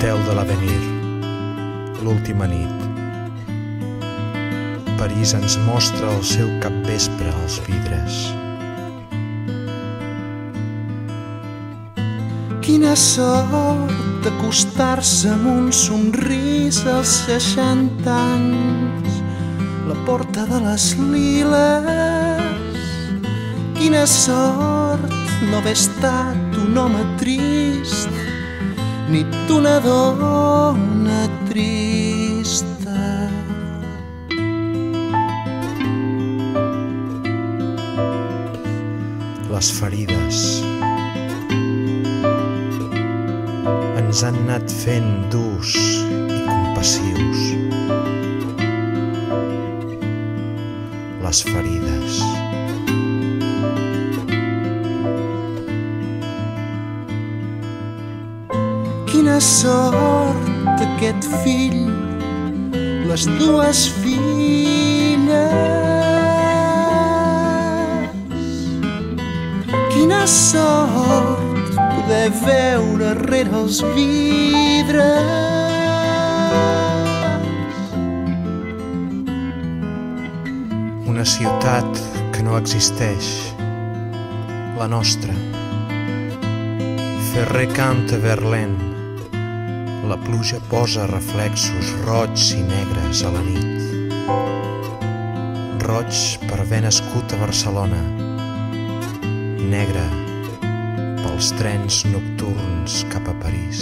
l'hotel de l'Avenir, l'última nit. París ens mostra el seu capvespre als vidres. Quina sort d'acostar-se amb un somrís als 60 anys, la porta de les liles. Quina sort no haver estat un home trist, nit d'una dona trista. Les ferides ens han anat fent durs i compassius. Les ferides. Quina sort aquest fill, les dues filles. Quina sort poder veure rere els vidres. Una ciutat que no existeix, la nostra. Ferrer canta Verlaine. La pluja posa reflexos roigs i negres a la nit. Roig per haver nascut a Barcelona, negre pels trens nocturns cap a París.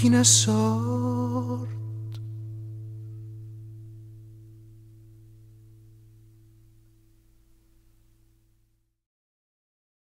Quina sort